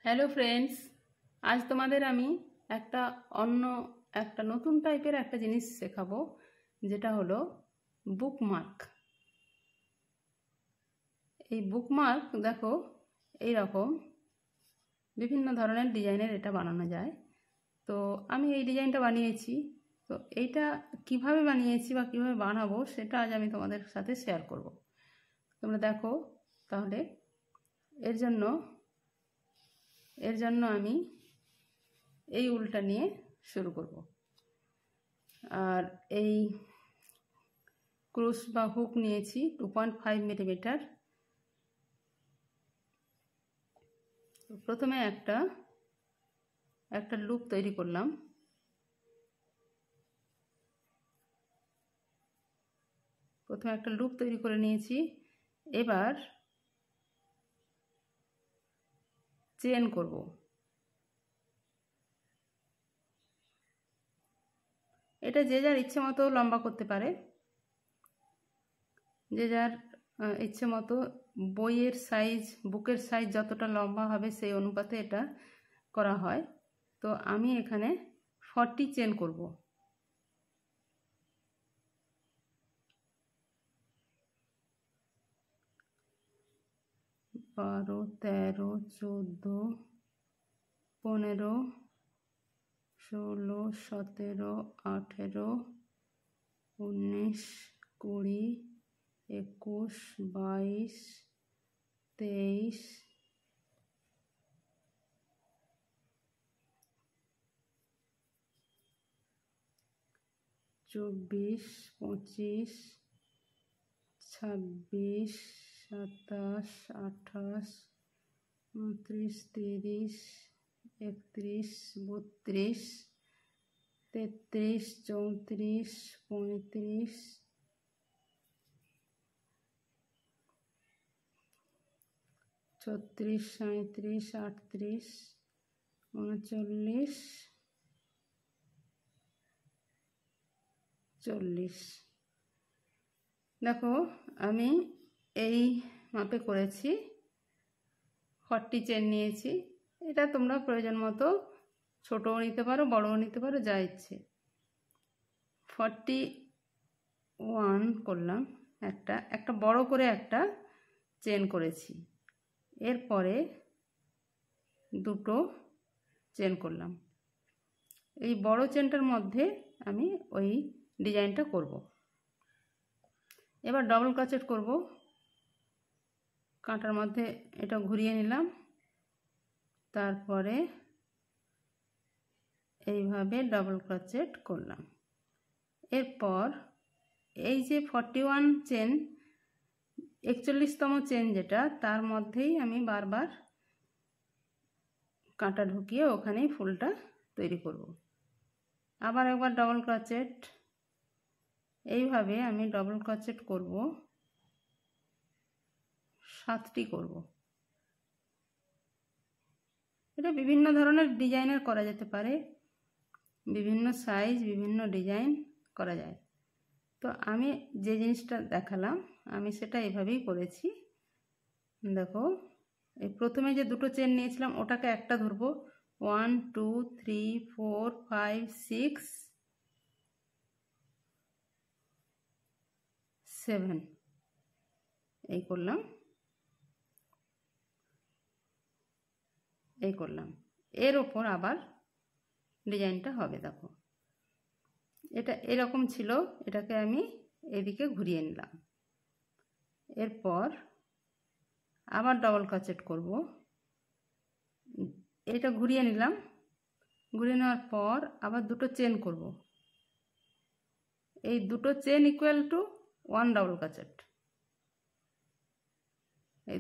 Hello friends, আজ তোমাদের আমি একটা নতুন টাইপের একটা জিনিস শেখাবো, যেটা হলো বুকমার্ক। এই বুকমার্ক দেখো, এই রকম বিভিন্ন ধরনের ডিজাইনের এটা বানানো যায়। তো আমি এই ডিজাইনটা বানিয়েছি। তো এইটা কিভাবে বানিয়েছি বা কিভাবে বানাবো সেটা আজ আমি তোমাদের সাথে শেয়ার করব। তোমরা দেখো তাহলে। এর জন্য আমি এই উলটা নিয়ে শুরু করব। আর এই ক্রুশ বা হুক নিয়েছি 2.5 মিলিমিটার। প্রথমে একটা লুপ তৈরি করলাম। প্রথমে একটা লুপ তৈরি করে নিয়েছি। এবার চেন করব। এটা যে যার ইচ্ছে মতো লম্বা করতে পারে, যে যার ইচ্ছে মতো। বুকের সাইজ যতটা লম্বা হবে সেই অনুপাতে এটা করা হয়। তো আমি এখানে 40 চেন করব। 12, 13, 14, 15, 16, 17, 18, 19, 20, 21, 22, 23, 24, 25, 26, 27, 28, 29, 30, 31, 32, 33, 34, 35, 36, 37, 38, 39, 40। দেখো আমি এই মাপে করেছি, 40 চেন নিয়েছি। এটা তোমরা প্রয়োজন মতো ছোটও নিতে পারো, বড়ও নিতে পারো, যা ইচ্ছে। 41 করলাম। একটা বড় করে একটা চেন করেছি। এরপরে দুটো চেন করলাম। এই বড় চেনটার মধ্যে আমি ওই ডিজাইনটা করব। এবার ডবল ক্রোচেট করব। কাঁটার মধ্যে এটা ঘুরিয়ে নিলাম, তারপরে এইভাবে ডবল ক্রোচেট করলাম। এরপর এই যে 41 চেন, 41তম চেন যেটা, তার মধ্যেই আমি বারবার কাঁটা ঢুকিয়ে ওখানেই ফুলটা তৈরি করব। আবার একবার ডবল ক্রোচেট। এইভাবে আমি ডবল ক্রোচেট করব, 7টি করব। এটা বিভিন্ন ধরনের ডিজাইনের করা যেতে পারে, বিভিন্ন সাইজ, বিভিন্ন ডিজাইন করা যায়। তো আমি যে জিনিসটা দেখালাম আমি সেটা এভাবেই করেছি। দেখো, এই প্রথমে যে দুটো চেন নিয়েছিলাম ওটাকে একটা ধরবো। 1, 2, 3, 4, 5, 6, 7 এই করলাম। এর ওপর আবার ডিজাইনটা হবে। দেখো, এটা এরকম ছিল, এটাকে আমি এদিকে ঘুরিয়ে নিলাম। এরপর আবার ডবল ক্রোচেট করব। এটা ঘুরিয়ে নিলাম। ঘুরিয়ে নেওয়ার পর আবার দুটো চেন করব। এই দুটো chain equal to 1 double crochet. এই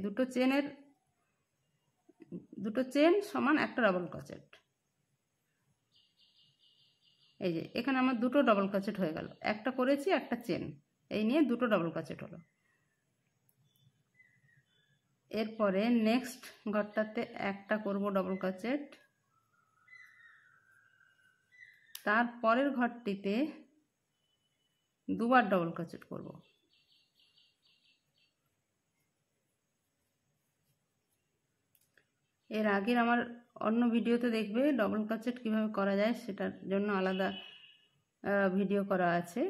দুটো চেন সমান একটা ডবল ক্রোচেট। এই যে এখানে আমার দুটো ডবল ক্রোচেট হয়ে গেল। একটা করেছি, একটা চেন, এই নিয়ে দুটো ডবল ক্রোচেট হলো। এরপরে নেক্সট ঘরটাতে একটা করব ডবল ক্রোচেট। তারপরের ঘরটিতে দুবার ডবল ক্রোচেট করব। এর আগের আমার অন্য ভিডিওতে দেখবে ডবল ক্রোচেট কিভাবে করা যায়, সেটার জন্য আলাদা ভিডিও করা আছে।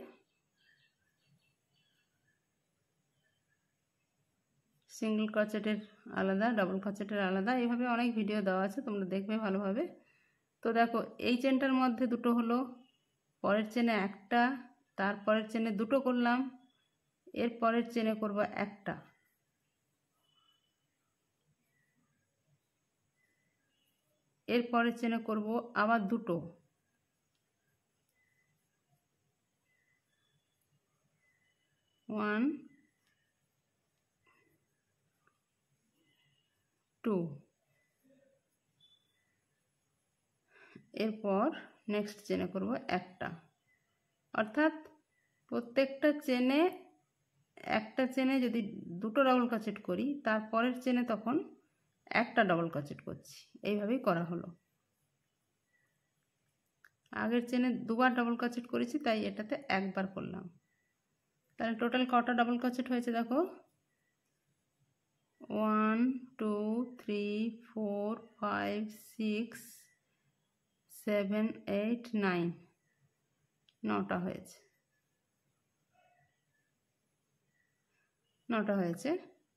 সিঙ্গেল ক্রোচেটের আলাদা, ডবল ক্রোচেটের আলাদা, এইভাবে অনেক ভিডিও দেওয়া আছে, তোমরা দেখবে ভালোভাবে। তো দেখো এই চেনটার মধ্যে দুটো হলো, পরের চেনে একটা, তারপরের চেনে দুটো করলাম, এর পরের চেনে করব একটা, এর পরের চেনে করব আবার দুটো, ওয়ান টু, এরপর নেক্সট চেনে করব একটা। অর্থাৎ প্রত্যেকটা চেনে, একটা চেনে যদি দুটো ডবল ক্রোচেট করি, তারপরের চেনে তখন একটা ডবল ক্রোচেট করছি। এইভাবেই করা হলো। আগের চেনে দুবার ডবল ক্রোচেট করেছি, তাই এটাতে একবার করলাম। তাহলে টোটাল কটা ডবল ক্রোচেট হয়েছে দেখো, 1 2 3 4 5 6 7 8 9, 9টা হয়েছে, 9টা হয়েছে।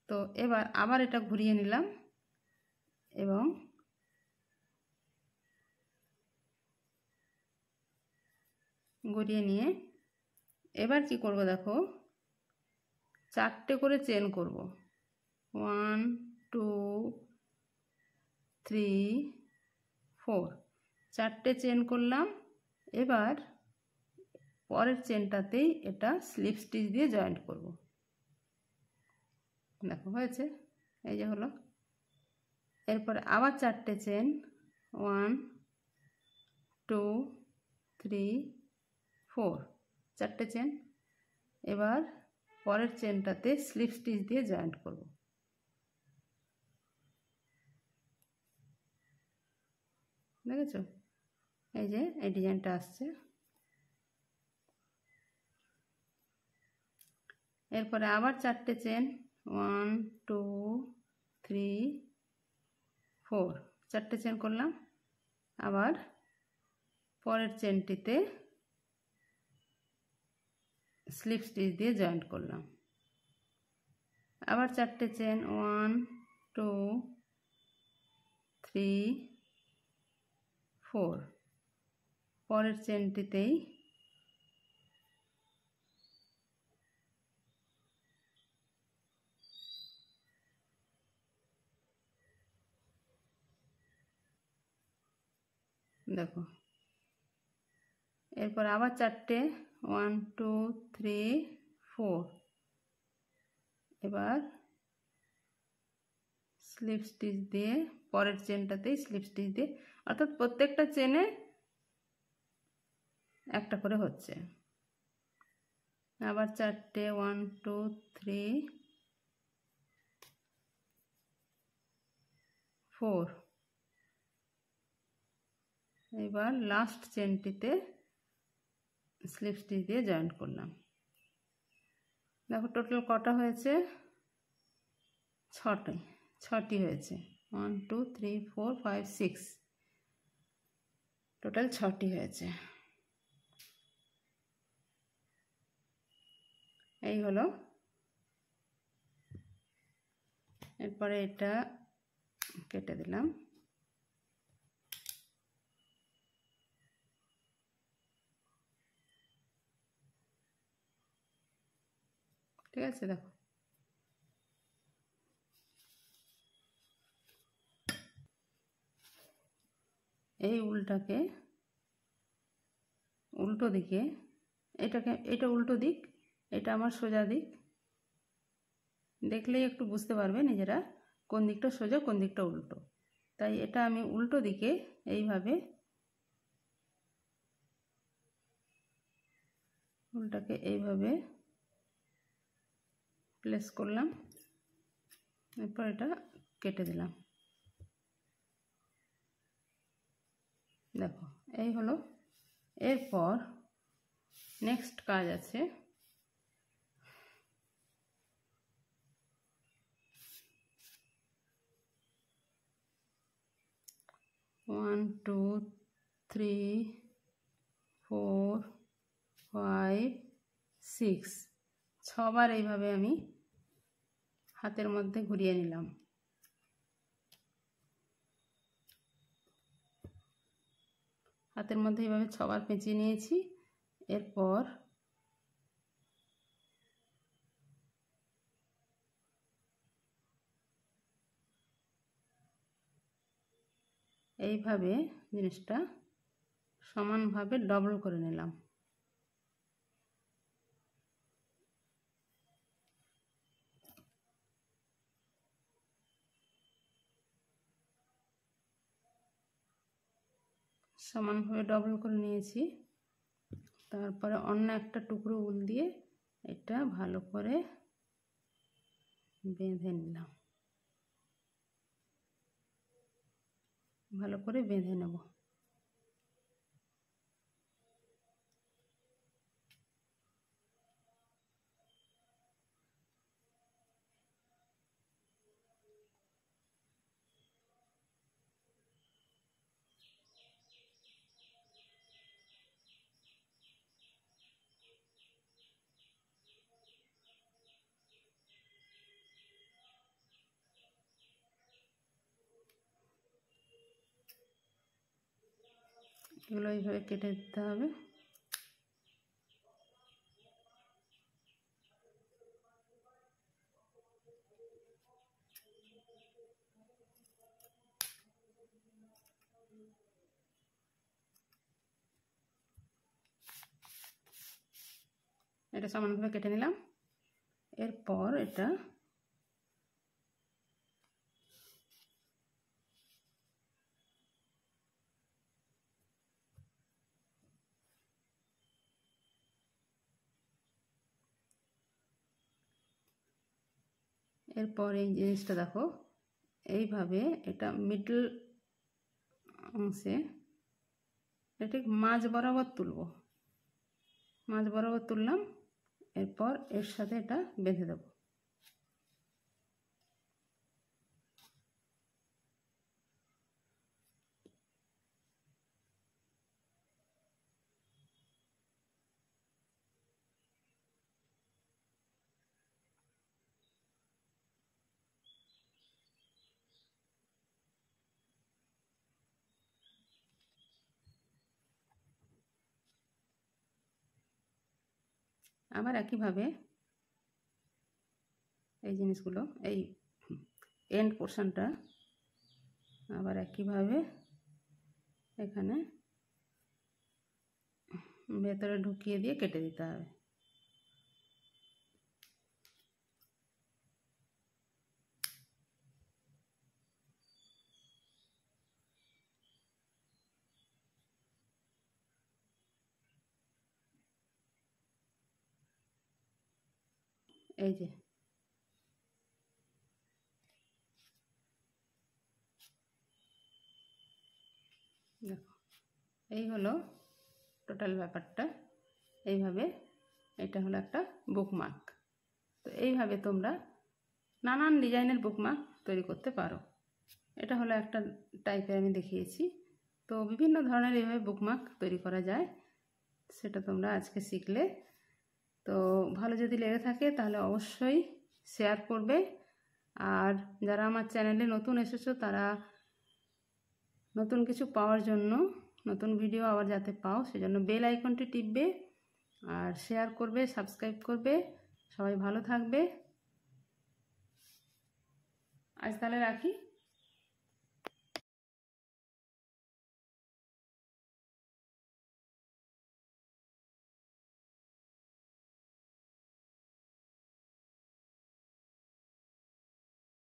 তো এবার আবার এটা ঘুরিয়ে নিলাম এবং ঘুরিয়ে নিয়ে এবার কি করব দেখো, চারটে করে চেন করব, 1 2 3 4, চারটে চেন করলাম। এবার পরের চেনটাতেই এটা স্লিপ স্টিচ দিয়ে জয়েন্ট করব। দেখো হয়েছে, এই যে হলো। এরপরে আবার চারটে চেন, 1 2 3 4, চারটে চেন। এবার পরের চেনটাতে স্লিপ স্টিচ দিয়ে জয়েন্ট করব। দেখেছো, এই যে এই ডিজাইনটা আসছে। এরপরে আবার চারটে চেন, 1 2 3 4, চারটে চেন করলাম। আবার পরের চেনটিতে স্লিপ স্টিচ দিয়ে জয়েন্ট করলাম। আবার চারটে চেন, 1 2 3 4, পরের চেনটিতেই দেখো। এরপর আবার চারটে, 1 2 3 4, এবার স্লিপ স্টিচ দিয়ে পরের চেনটাতেই স্লিপ স্টিচ দিয়ে, অর্থাৎ প্রত্যেকটা চেনে একটা করে হচ্ছে। আবার চারটে, 1 2 3 4, এবার লাস্ট চেনটিতে স্লিপ স্টিচ দিয়ে জয়েন্ট করলাম। দেখো টোটাল কটা হয়েছে, ছটি হয়েছে, 1 2 3 4 5 6, টোটাল 6টি হয়েছে। এই হলো। এরপরে এটা কেটে দিলাম। ঠিক আছে, দেখো এই উল্টাকে উল্টো দিকে, এটা উল্টো দিক, এটা আমার সোজা দিক। দেখলেই একটু বুঝতে পারবে নিজেরা কোন দিকটা সোজা কোন দিকটা উল্টো। তাই এটা আমি উল্টো দিকে এইভাবে উল্টাকে এইভাবে প্লেস করলাম, এরপর এটা কেটে দিলাম। দেখো এই হলো। এরপর নেক্সট কাজ আছে, 1 2 3 4 5 6 6বার এইভাবে আমি হাতের মধ্যে ঘুরিয়ে নিলাম। হাতের মধ্যে এইভাবে 6বার পেঁচিয়ে নিয়েছি। এরপর এইভাবে জিনিসটা সমানভাবে ডবল করে নিলাম। সমানভাবে ডবল করে নিয়েছি। তারপরে অন্য একটা টুকরো উল দিয়ে এটা ভালো করে বেঁধে নিলাম। ভালো করে বেঁধে নেব। এগুলো এইভাবে কেটে দিতে হবে। এটা সমানভাবে কেটে নিলাম। এরপর এটা এরপর এই জিনিসটা দেখো এইভাবে এটা মিডল অংশে এটা মাঝ বরাবর তুলব। মাঝ বরাবর তুললাম। এরপর এর সাথে এটা বেঁধে দেব। আবার একইভাবে এই জিনিসগুলো এই এন্ড পোর্শনটা আবার একইভাবে এখানে ভেতরে ঢুকিয়ে দিয়ে কেটে দিতে হবে। এই যে দেখো এই হলো টোটাল ব্যাপারটা। এইভাবে এটা হলো একটা বুকমার্ক। তো এইভাবে তোমরা নানান ডিজাইনের বুকমার্ক তৈরি করতে পারো। এটা হলো একটা টাইপের আমি দেখিয়েছি। তো বিভিন্ন ধরনের এইভাবে বুকমার্ক তৈরি করা যায়, সেটা তোমরা আজকে শিখলে। তো ভালো যদি লেগে থাকে তাহলে অবশ্যই শেয়ার করবে। আর যারা আমার চ্যানেলে নতুন এসেছো তারা নতুন কিছু পাওয়ার জন্য, নতুন ভিডিও আবার যাতে পাও সেজন্য বেল আইকনটি টিপবে আর শেয়ার করবে, সাবস্ক্রাইব করবে। সবাই ভালো থাকবে। আজ তাহলে রাখি।